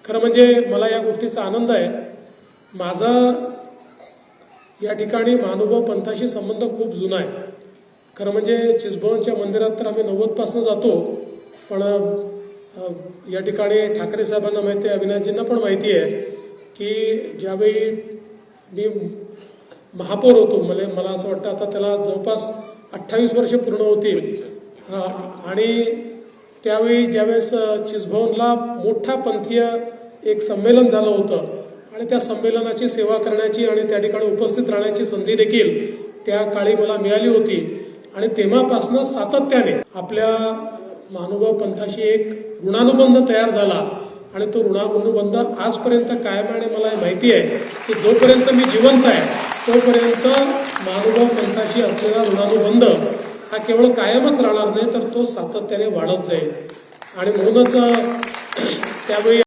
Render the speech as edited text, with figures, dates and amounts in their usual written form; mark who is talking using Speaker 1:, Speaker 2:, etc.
Speaker 1: खरं म्हणजे मला या गोष्टीचा आनंद आहे. माझा या ठिकाणी महानुभाव पंथाशी संबंध खूप जुना आहे. खरं म्हणजे चिचबोणच्या मंदिरात तर आम्ही 90 पासून जातो, पण या ठिकाणी ठाकरे साहेबांना माहिती आहे, अविनाशजींना पण माहिती आहे की ज्यावेळी मी महापौर होतो, मला असं वाटतं आता त्याला जवळपास 28 वर्ष पूर्ण होतील, आणि त्यावेळी ज्यावेळेस चिचभवनला मोठा पंथीय एक संमेलन झालं होतं आणि त्या संमेलनाची सेवा करण्याची आणि त्या ठिकाणी उपस्थित राहण्याची संधी देखील त्या काळी मला मिळाली होती. आणि तेव्हापासून सातत्याने आपल्या महानुभाव पंथाशी एक ऋणानुबंध तयार झाला आणि तो ऋणानुबंध आजपर्यंत कायम आहे. आणि मला माहिती आहे की जोपर्यंत मी जिवंत आहे तोपर्यंत महानुभाव पंथाशी असलेला ऋणानुबंध हा केवळ कायमच राहणार नाही, तर तो सातत्याने वाढत जाईल. आणि म्हणूनच त्यावेळी